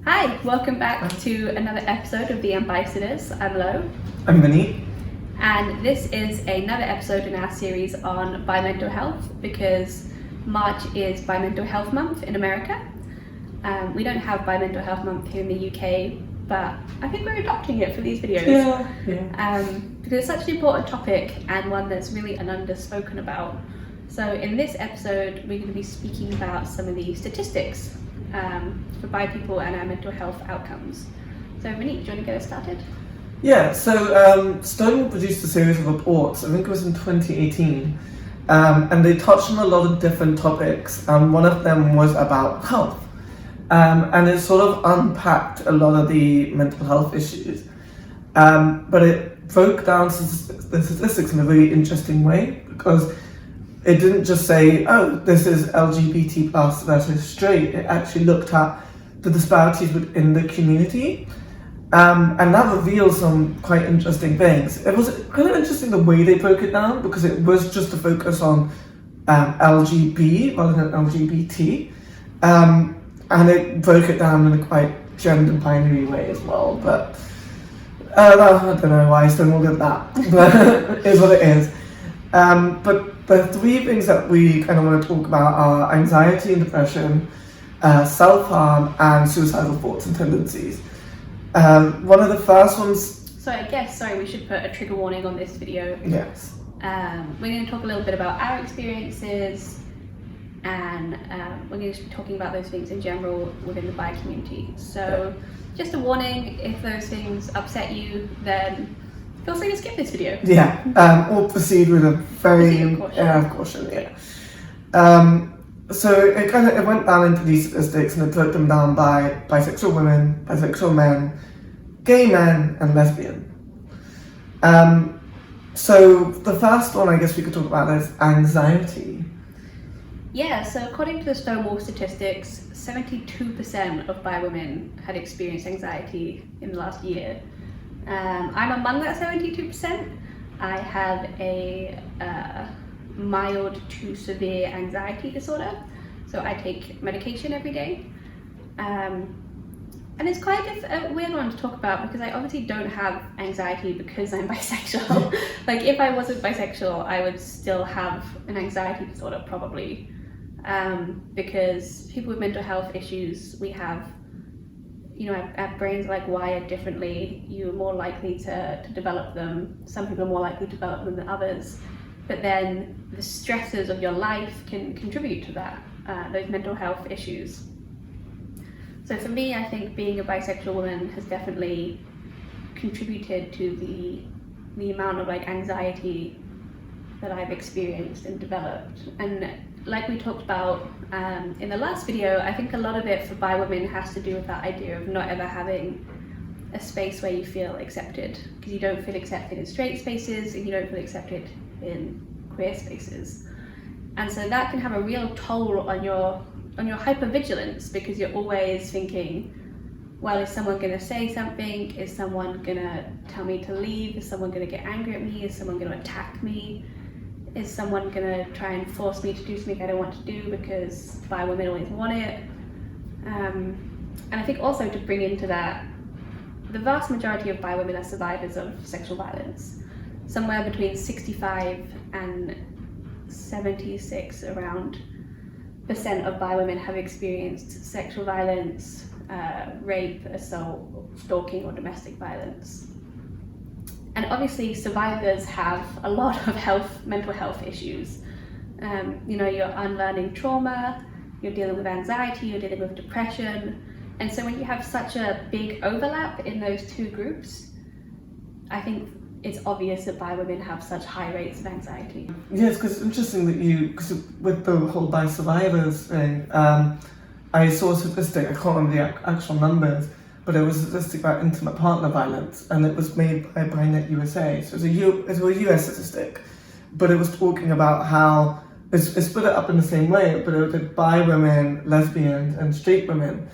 Hi, welcome back to another episode of the AmBIssadors. I'm Lo. I'm Vaneet. And this is another episode in our series on bi-mental health because March is Bi-Mental Health Month in America. We don't have Bi-Mental Health Month here in the UK, but I think we're adopting it for these videos. Because it's such an important topic and one that's really underspoken about. So in this episode, we're going to be speaking about some of the statistics for bi people and our mental health outcomes. So Vaneet, do you want to get us started? Yeah, so Stone produced a series of reports, I think it was in 2018, and they touched on a lot of different topics, and one of them was about health. And it sort of unpacked a lot of the mental health issues, but it broke down the statistics in a really interesting way, because it didn't just say, oh, this is LGBT plus versus straight. It actually looked at the disparities within the community, and that revealed some quite interesting things. It was kind of interesting the way they broke it down, because it was just to focus on LGB rather than LGBT, and it broke it down in a quite gender binary way as well. But I don't know why I still won't get that, but it is what it is. But the three things that we kind of want to talk about are anxiety and depression, self-harm, and suicidal thoughts and tendencies. One of the first ones... So I guess, we should put a trigger warning on this video. Yes. We're going to talk a little bit about our experiences, and we're going to be talking about those things in general within the bi community. So just a warning, if those things upset you, then feel free to skip this video. Yeah, or proceed with a very caution. So it went down into these statistics, and it broke them down by bisexual women, bisexual men, gay men, and lesbian. So the first one I guess we could talk about is anxiety. Yeah, so according to the Stonewall statistics, 72% of bi women had experienced anxiety in the last year. I'm among that 72%. I have a mild to severe anxiety disorder, so I take medication every day. And it's quite a weird one to talk about, because I obviously don't have anxiety because I'm bisexual. Like, if I wasn't bisexual, I would still have an anxiety disorder probably, because people with mental health issues, we have, our brains are like wired differently. You're more likely to develop them. Some people are more likely to develop them than others. But then the stresses of your life can contribute to that, those mental health issues. So for me, I think being a bisexual woman has definitely contributed to the amount of anxiety that I've experienced and developed. And like we talked about in the last video, I think a lot of it for bi women has to do with that idea of not ever having a space where you feel accepted, because you don't feel accepted in straight spaces and you don't feel accepted in queer spaces. And so that can have a real toll on your hypervigilance, because you're always thinking, well, is someone going to say something? Is someone going to tell me to leave? Is someone going to get angry at me? Is someone going to attack me? Is someone going to try and force me to do something I don't want to do, because bi women always want it? And I think also to bring into that, the vast majority of bi women are survivors of sexual violence. Somewhere between 65 and 76 around % of bi women have experienced sexual violence, rape, assault, stalking, or domestic violence. And obviously survivors have a lot of mental health issues. You're unlearning trauma, you're dealing with anxiety, you're dealing with depression. And so when you have such a big overlap in those two groups, I think it's obvious that bi women have such high rates of anxiety. Yes, because it's interesting that because with the whole bi survivors thing, I saw a statistic, I can't remember the actual numbers, but it was a statistic about intimate partner violence, and it was made by Binet USA. So it's a US statistic, but it was talking about how it's split it up in the same way, but it did bi women, lesbians, and straight women,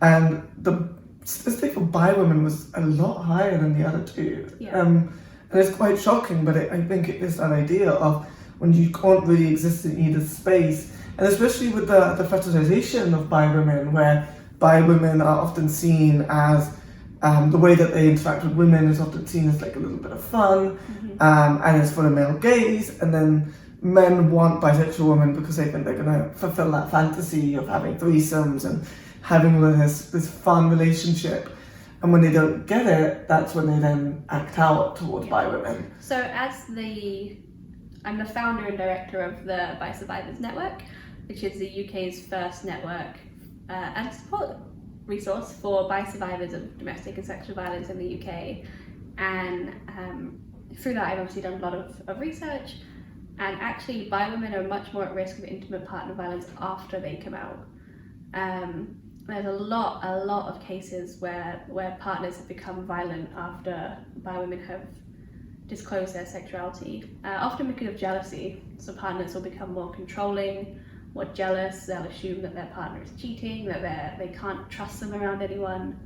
and the statistic for bi women was a lot higher than the other two. And it's quite shocking, but I think it is that idea of when you can't really exist in either space, and especially with the fetishization of bi women, where bi women are often seen as the way that they interact with women is often seen as like a little bit of fun, and it's for the male gaze, and then men want bisexual women because they think they're going to fulfill that fantasy of having threesomes and having this fun relationship. And when they don't get it, that's when they then act out towards bi women. So I'm the founder and director of the Bi Survivors Network, which is the UK's first network and support resource for bi survivors of domestic and sexual violence in the UK. And through that, I've obviously done a lot of research. And actually, bi women are much more at risk of intimate partner violence after they come out. There's a lot of cases where partners have become violent after bi women have disclosed their sexuality, often because of jealousy. So partners will become more controlling, more jealous. They'll assume that their partner is cheating, that they can't trust them around anyone,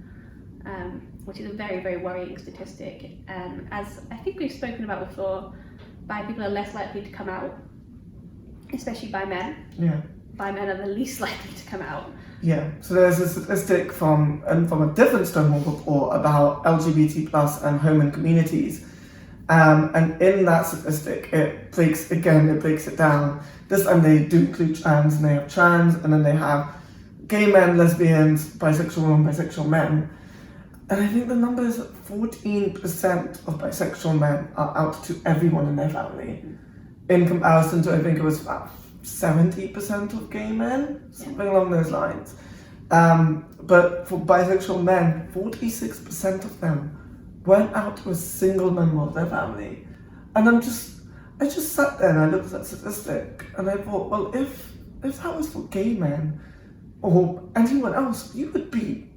which is a very, very worrying statistic. And as I think we've spoken about before, bi people are less likely to come out, especially by men. Yeah. Bi men are the least likely to come out. Yeah, so there's a statistic from a different Stonewall report about LGBT plus and homo communities. And in that statistic, it breaks it down. This time they do include trans, and they have trans, and then they have gay men, lesbians, bisexual women, bisexual men. And I think the number is 14% of bisexual men are out to everyone in their family, in comparison to, I think it was about 70% of gay men, something along those lines. But for bisexual men, 46% of them weren't out to a single member of their family. And I just sat there and I looked at that statistic and I thought, well, if that was for gay men or anyone else, you would be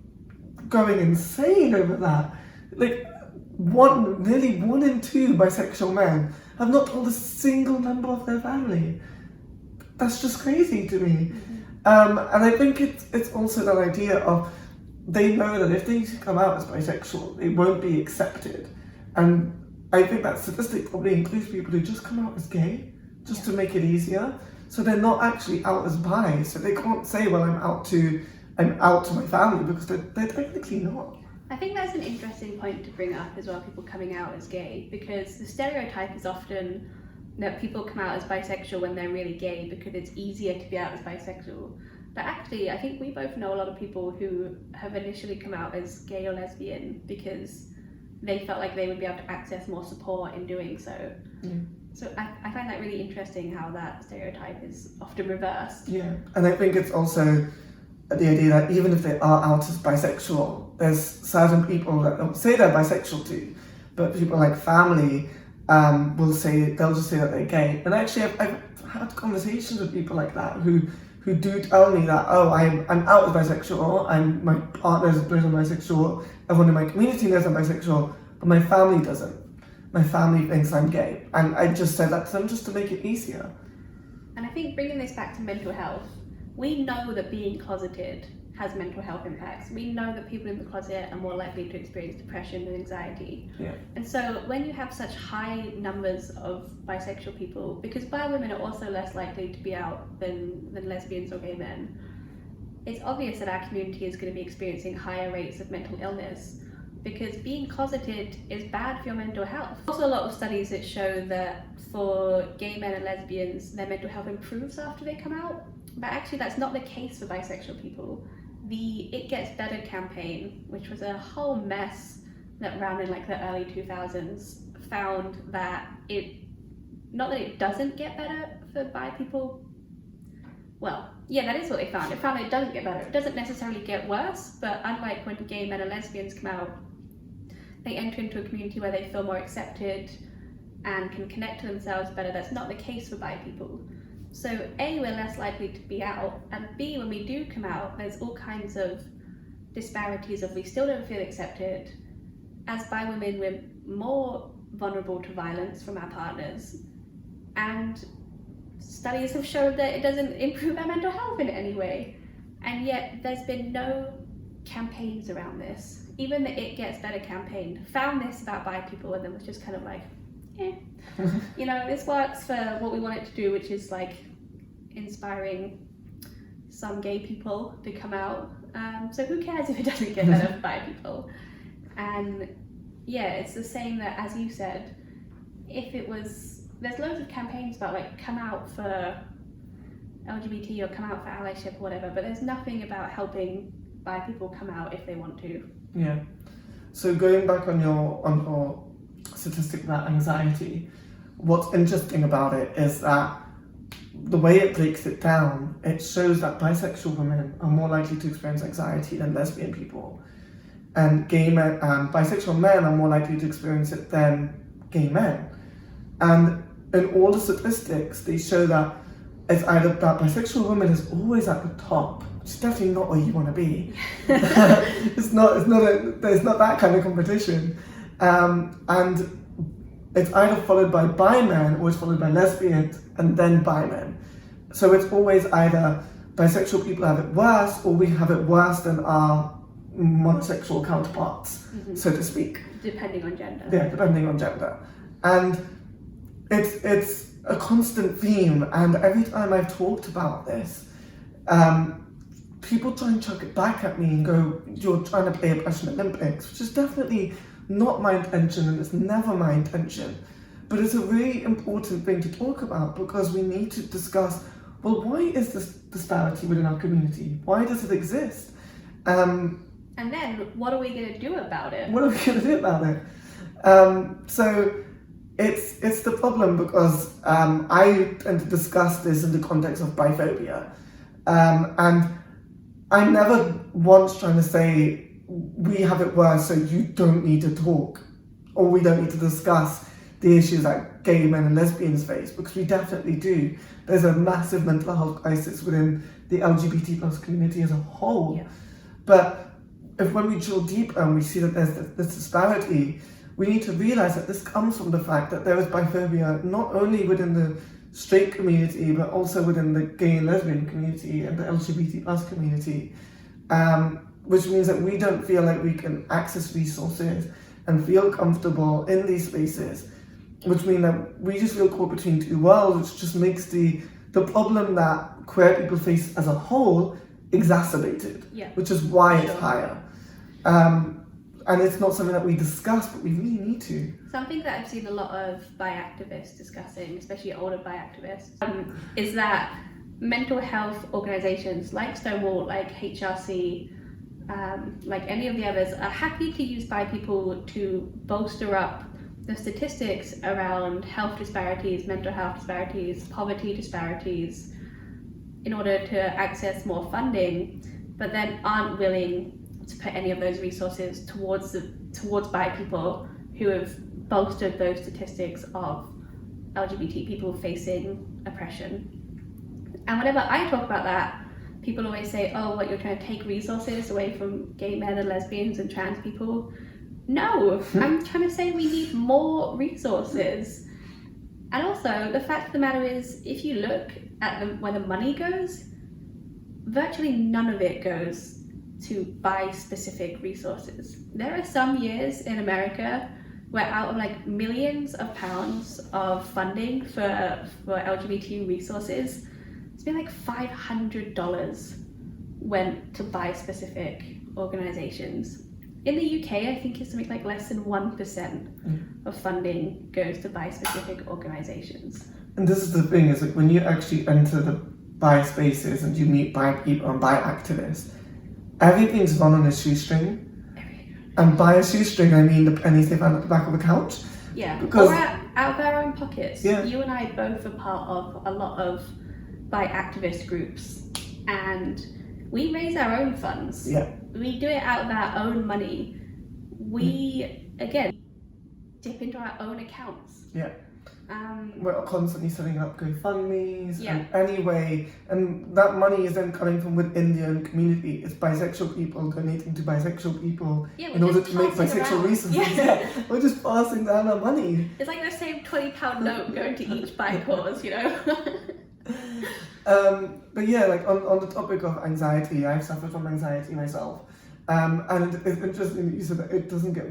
going insane over that. Like, nearly 1 in 2 bisexual men have not told a single member of their family. That's just crazy to me. And I think it's also that idea of, they know that if they come out as bisexual, they won't be accepted. And I think that statistic probably includes people who just come out as gay, just to make it easier. So they're not actually out as bi, so they can't say, well, I'm out to my family, because they're technically not. I think that's an interesting point to bring up as well, people coming out as gay, because the stereotype is often that people come out as bisexual when they're really gay because it's easier to be out as bisexual. But actually, I think we both know a lot of people who have initially come out as gay or lesbian because they felt like they would be able to access more support in doing so. So I find that really interesting how that stereotype is often reversed. Yeah, and I think it's also the idea that even if they are out as bisexual, there's certain people that don't say they're bisexual too, but people like family they'll just say that they're gay. And actually, I've had conversations with people like that who do tell me that, oh, I'm out as bisexual, my partner knows I'm bisexual, everyone in my community knows I'm bisexual, but my family doesn't. My family thinks I'm gay. And I just said that to them just to make it easier. And I think bringing this back to mental health, we know that being closeted has mental health impacts. We know that people in the closet are more likely to experience depression and anxiety. Yeah. And so when you have such high numbers of bisexual people, because bi women are also less likely to be out than lesbians or gay men, it's obvious that our community is going to be experiencing higher rates of mental illness, because being closeted is bad for your mental health. Also, a lot of studies that show that for gay men and lesbians, their mental health improves after they come out. But actually, that's not the case for bisexual people. The It Gets Better campaign, which was a whole mess that ran in like the early 2000s, found that not that it doesn't get better for bi people. Well, yeah, that is what they found. It found that it doesn't get better. It doesn't necessarily get worse, but unlike when gay men and lesbians come out, they enter into a community where they feel more accepted and can connect to themselves better. That's not the case for bi people. So A, we're less likely to be out, and B, when we do come out, there's all kinds of disparities of we still don't feel accepted. As bi women, we're more vulnerable to violence from our partners, and studies have shown that it doesn't improve our mental health in any way. And yet there's been no campaigns around this. Even the It Gets Better campaign found this about bi people and then was just kind of like, you know, this works for what we want it to do, which is like inspiring some gay people to come out, So who cares if it doesn't get better by people? And yeah, it's the same that, as you said, if it was, there's loads of campaigns about like come out for LGBT or come out for allyship or whatever, but there's nothing about helping bi people come out if they want to. Yeah. So going back on your statistic about anxiety, what's interesting about it is that the way it breaks it down, it shows that bisexual women are more likely to experience anxiety than lesbian people. And gay men, bisexual men are more likely to experience it than gay men. And in all the statistics, they show that it's either that bisexual women is always at the top, which is definitely not where you want to be. It's not that kind of competition. And it's either followed by bi men or it's followed by lesbians and then bi men. So it's always either bisexual people have it worse or we have it worse than our monosexual counterparts, so to speak. Depending on gender. Yeah, depending on gender. And it's a constant theme, and every time I've talked about this, people try and chuck it back at me and go, you're trying to play oppression Olympics, which is definitely not my intention and it's never my intention. But it's a really important thing to talk about because we need to discuss, well, why is this disparity within our community? Why does it exist? And then, what are we going to do about it? What are we going to do about it? So it's the problem because I tend to discuss this in the context of biphobia. And I'm never once trying to say, we have it worse, so you don't need to talk, or we don't need to discuss the issues that gay men and lesbians face, because we definitely do. There's a massive mental health crisis within the LGBT plus community as a whole. Yeah. But when we drill deeper and we see that there's this disparity, we need to realize that this comes from the fact that there is biphobia not only within the straight community, but also within the gay and lesbian community and the LGBT plus community, which means that we don't feel like we can access resources and feel comfortable in these spaces, which means that we just feel caught between two worlds, which just makes the problem that queer people face as a whole exacerbated, which is why it's higher. And it's not something that we discuss, but we really need to. Something that I've seen a lot of bi activists discussing, especially older bi activists, is that mental health organisations like Stonewall, like HRC, like any of the others, are happy to use bi people to bolster up the statistics around health disparities, mental health disparities, poverty disparities, in order to access more funding, but then aren't willing to put any of those resources towards bi people who have bolstered those statistics of LGBT people facing oppression. And whenever I talk about that, people always say, oh, what, you're trying to take resources away from gay men and lesbians and trans people? No, I'm trying to say we need more resources. And also, the fact of the matter is, if you look at where the money goes, virtually none of it goes to buy specific resources. There are some years in America where out of like millions of pounds of funding for LGBT resources, it's been like $500 went to buy specific organisations. In the UK, I think it's something like less than 1% of funding goes to buy specific organisations. And this is the thing, is like when you actually enter the bi spaces and you meet bi people and bi activists, everything's run on a shoestring. And by a shoestring, I mean the pennies they found at the back of a couch. Yeah, because or out of their own pockets. Yeah. You and I both are part of a lot of bi activist groups, and we raise our own funds. Yeah. We do it out of our own money. We, again, dip into our own accounts. Yeah. We're constantly setting up GoFundMes and anyway, and that money is then coming from within the own community. It's bisexual people donating to bisexual people in order to make bisexual resources. Yeah. We're just passing down our money. It's like the same £20 note going to each bi cause, you know? But yeah, like on the topic of anxiety, I've suffered from anxiety myself. And it's interesting that you said that it doesn't get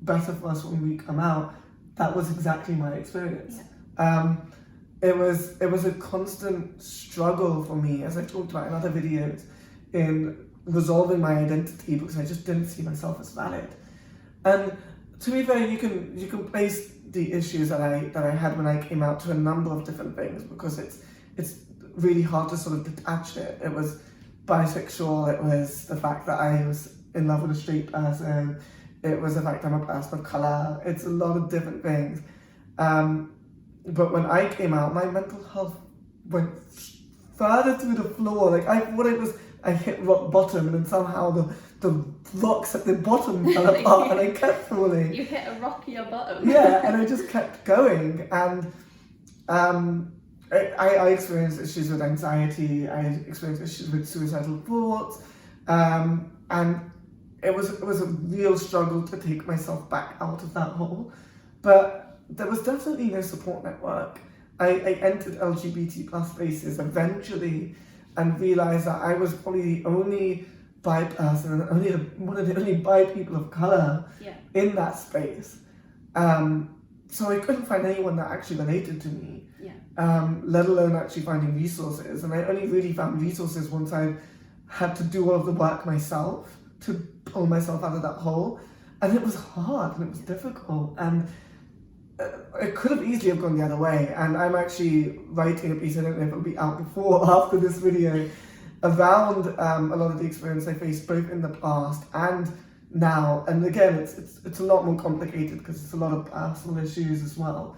better for us when we come out. That was exactly my experience. Yeah. It was a constant struggle for me, as I talked about in other videos, in resolving my identity because I just didn't see myself as valid. And to be fair, you can place the issues that I had when I came out to a number of different things, because it's really hard to sort of detach it. It was bisexual, it was the fact that I was in love with a straight person, it was the fact I'm a person of colour, it's a lot of different things. But when I came out, my mental health went further through the floor. Like, I thought it was, I hit rock bottom, and then somehow the rocks at the bottom fell apart and I kept falling. You hit a rockier bottom. Yeah, and I just kept going. And I experienced issues with anxiety, I experienced issues with suicidal thoughts, and it was a real struggle to take myself back out of that hole. But there was definitely no support network. I entered LGBT plus spaces eventually and realised that I was probably the only bi person and one of the only bi people of colour in that space. So I couldn't find anyone that actually related to me, let alone actually finding resources. And I only really found resources once I had to do all of the work myself to pull myself out of that hole. And it was hard and it was difficult. And it could have easily have gone the other way. And I'm actually writing a piece, I don't know if it'll be out before or after this video, around a lot of the experience I faced both in the past and now. And again, it's a lot more complicated because it's a lot of personal issues as well.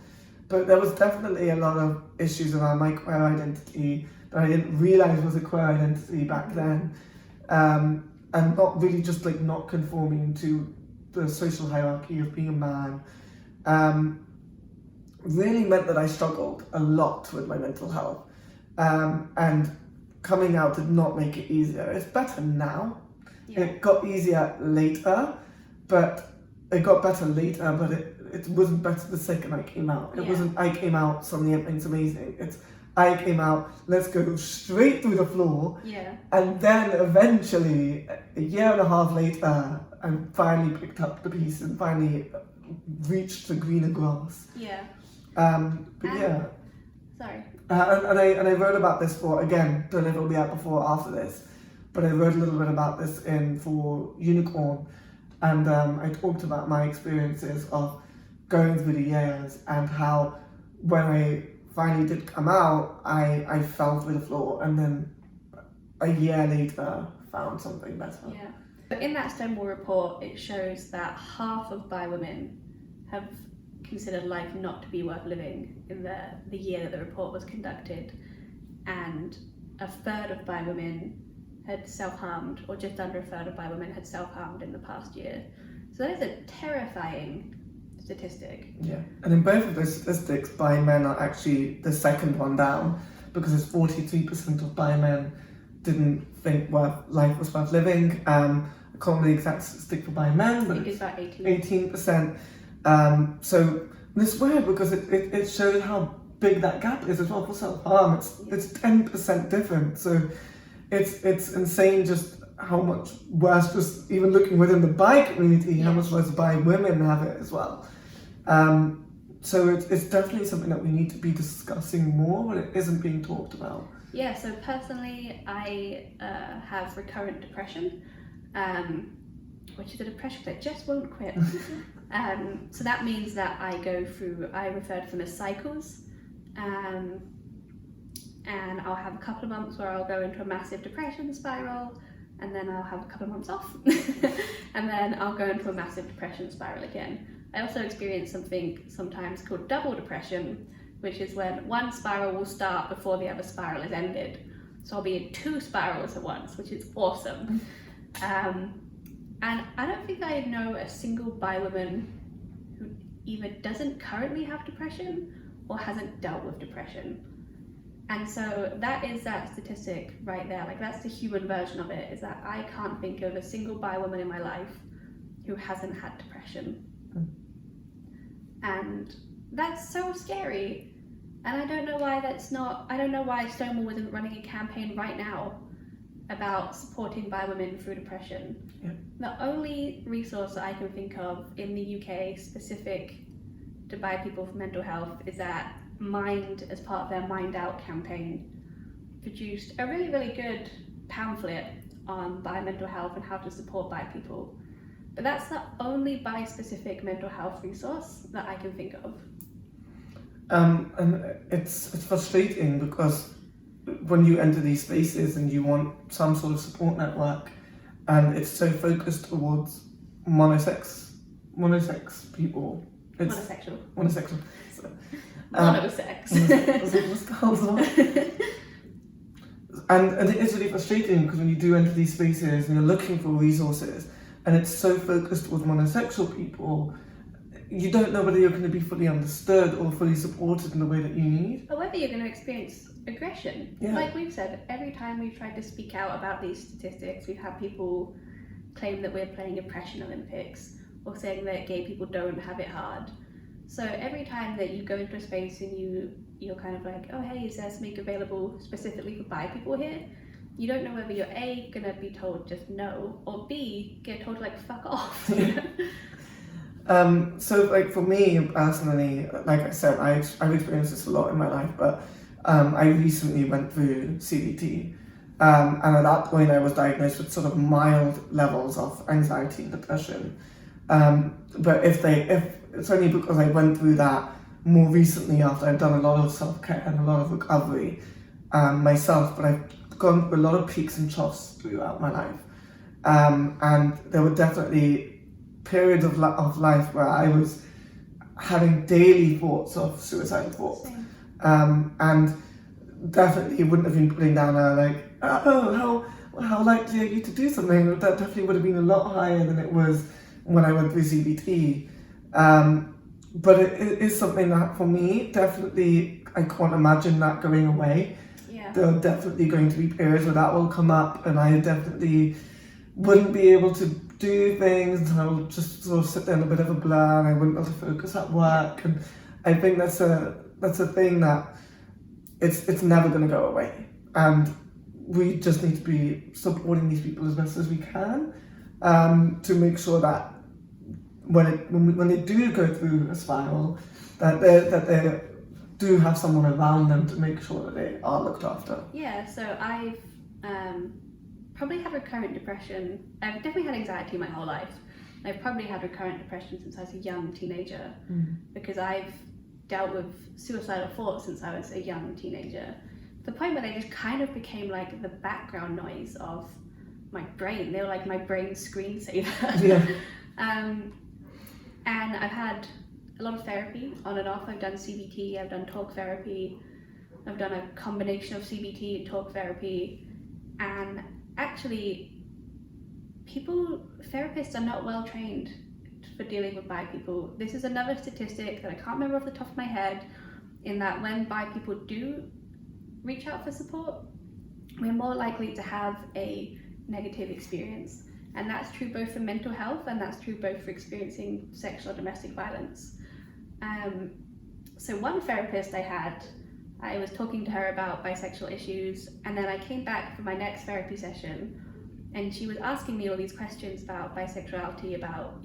But there was definitely a lot of issues around my queer identity that I didn't realise was a queer identity back then. And not really just like not conforming to the social hierarchy of being a man. Really meant that I struggled a lot with my mental health. And coming out did not make it easier. It's better now. It got easier later, but it got better later, but it wasn't better the second I came out. It wasn't I came out, suddenly everything's amazing. It's I came out, let's go straight through the floor. And then eventually, a year and a half later, I finally picked up the piece and finally reached the greener grass. Sorry. And I wrote about this for, again, don't know if it'll be out before or after this, but I wrote a little bit about this for Unicorn, and I talked about my experiences of going through the years and how when I finally did come out, I fell through the floor, and then a year later found something better. But in that Stonewall report, it shows that half of bi women have considered life not to be worth living in the year that the report was conducted, and a third of bi women had self-harmed, or just under a third of bi women had self-harmed in the past year. So that is a terrifying statistic. And in both of those statistics, bi men are actually the second one down, because it's 43% of bi men didn't think life was worth living. I can't remember the exact statistic for bi men, but it's about 18%. So it's weird because it shows how big that gap is as well for self-harm. It's 10% different. So it's insane just how much worse, just even looking within the bi community, how much worse bi women have it as well. So it's definitely something that we need to be discussing more, but it isn't being talked about. So personally, I have recurrent depression, which is a depression that just won't quit. So that means that I refer to them as cycles, and I'll have a couple of months where I'll go into a massive depression spiral, and then I'll have a couple of months off, and then I'll go into a massive depression spiral again. I also experience something sometimes called double depression, which is when one spiral will start before the other spiral is ended. So I'll be in 2 spirals at once, which is awesome. And I don't think I know a single bi woman who either doesn't currently have depression or hasn't dealt with depression. And so that is that statistic right there. Like, that's the human version of it, is that I can't think of a single bi woman in my life who hasn't had depression. And that's so scary. And I don't know why I don't know why Stonewall isn't running a campaign right now about supporting bi women through depression. The only resource that I can think of in the UK specific to bi people for mental health is that Mind, as part of their Mind Out campaign, produced a really, really good pamphlet on bi mental health and how to support bi people. But that's the only bi-specific mental health resource that I can think of. And it's frustrating because when you enter these spaces and you want some sort of support network, and it's so focused towards monosex people. It's Monosexual. So, Monosex. And it is really frustrating because when you do enter these spaces and you're looking for resources, and it's so focused towards monosexual people, you don't know whether you're going to be fully understood or fully supported in the way that you need. Or whether you're going to experience aggression. Yeah. Like we've said, every time we've tried to speak out about these statistics, we've had people claim that we're playing oppression Olympics or saying that gay people don't have it hard. So every time that you go into a space and you're kind of like, oh hey, is there something available specifically for bi people here? You don't know whether you're A, gonna be told just no, or B, get told to like fuck off. So like for me personally, like I said, I've experienced this a lot in my life, but I recently went through CBT, and at that point I was diagnosed with sort of mild levels of anxiety and depression. But if it's only because I went through that more recently after I've done a lot of self-care and a lot of recovery myself, but I've gone through a lot of peaks and troughs throughout my life, and there were definitely periods of life where I was having daily thoughts of suicidal thoughts. And definitely wouldn't have been putting down how likely are you to do something? That definitely would have been a lot higher than it was when I went through CBT. But it is something that for me, definitely, I can't imagine that going away. Yeah. There are definitely going to be periods where that will come up, and I definitely wouldn't be able to do things, and I will just sort of sit there in a bit of a blur, and I wouldn't be able to focus at work. And I think that's a thing that it's never going to go away, and we just need to be supporting these people as best as we can, to make sure that when they do go through a spiral, that they do have someone around them to make sure that they are looked after. Yeah, so I've probably had recurrent depression. I've definitely had anxiety my whole life. I've probably had recurrent depression since I was a young teenager, because I've dealt with suicidal thoughts since I was a young teenager. To the point where they just kind of became like the background noise of my brain. They were like my brain's screensaver. Yeah. And I've had a lot of therapy on and off. I've done CBT, I've done talk therapy, I've done a combination of CBT and talk therapy, and actually therapists are not well trained for dealing with bi people. This is another statistic that I can't remember off the top of my head, in that when bi people do reach out for support, we're more likely to have a negative experience. And that's true both for mental health, and that's true both for experiencing sexual or domestic violence. So one therapist I was talking to her about bisexual issues, and then I came back for my next therapy session, and she was asking me all these questions about bisexuality, about,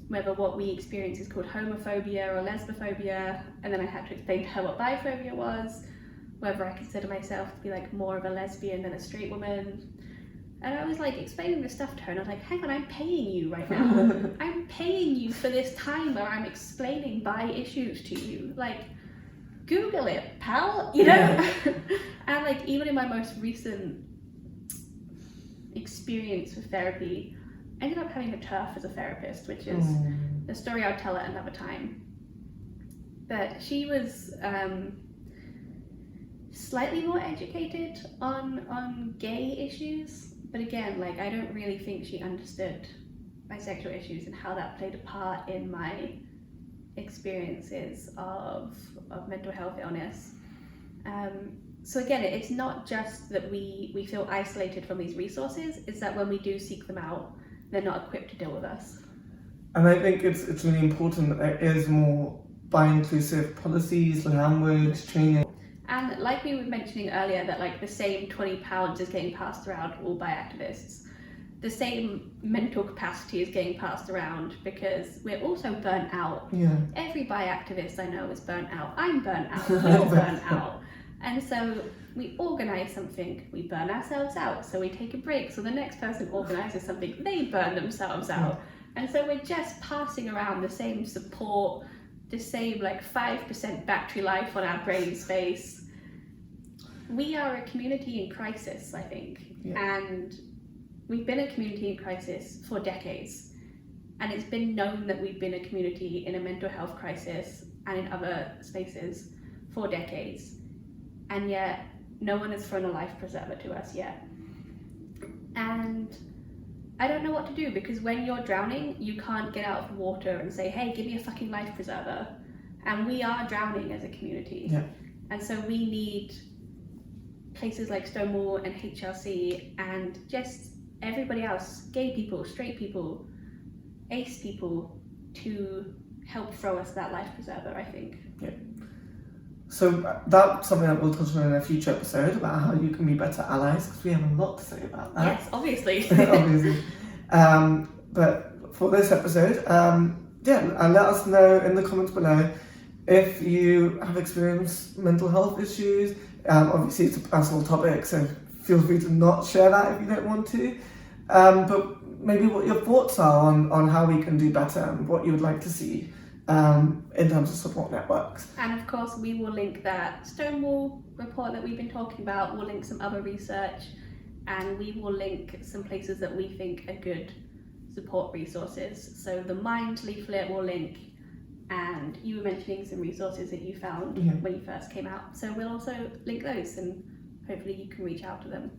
whether what we experience is called homophobia or lesbophobia, and then I had to explain to her what biphobia was, whether I consider myself to be like more of a lesbian than a straight woman. And I was like explaining this stuff to her, and I was like, hang on, I'm paying you right now. I'm paying you for this time where I'm explaining bi issues to you. Like, Google it, pal, Yeah. And like, even in my most recent experience with therapy, I ended up having a TERF as a therapist, which is a story I'll tell at another time. But she was slightly more educated on gay issues, but again, like, I don't really think she understood bisexual issues and how that played a part in my experiences of mental health illness. So again, it's not just that we feel isolated from these resources, it's that when we do seek them out, they're not equipped to deal with us. And I think it's really important that there is more bi-inclusive policies, language, training. And like we were mentioning earlier, that like the same £20 is getting passed around all bi activists. The same mental capacity is getting passed around because we're also burnt out. Yeah. Every bi activist I know is burnt out. I'm burnt out. We're all burnt out. And so we organise something, we burn ourselves out, so we take a break, so the next person organises something, they burn themselves out. And so we're just passing around the same support, the same like 5% battery life on our brain space. We are a community in crisis, I think, and we've been a community in crisis for decades. And it's been known that we've been a community in a mental health crisis and in other spaces for decades. And yet, no one has thrown a life preserver to us yet. And I don't know what to do, because when you're drowning, you can't get out of the water and say, hey, give me a fucking life preserver. And we are drowning as a community. Yeah. And so we need places like Stonewall and HRC and just everybody else, gay people, straight people, ace people, to help throw us that life preserver, I think. Yeah. So that's something that we'll touch on in a future episode, about how you can be better allies, because we have a lot to say about that. Yes, obviously. Obviously. But for this episode, and let us know in the comments below if you have experienced mental health issues. Obviously it's a personal topic, so feel free to not share that if you don't want to. But maybe what your thoughts are on how we can do better and what you would like to see in terms of support networks. And of course we will link that Stonewall report that we've been talking about, we'll link some other research, and we will link some places that we think are good support resources. So the Mind leaflet will link, and you were mentioning some resources that you found when you first came out. So we'll also link those, and hopefully you can reach out to them.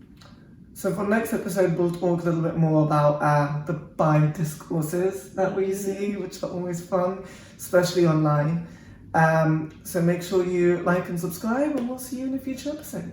So for next episode, we'll talk a little bit more about the bi discourses that we see, which are always fun, especially online. So make sure you like and subscribe, and we'll see you in a future episode.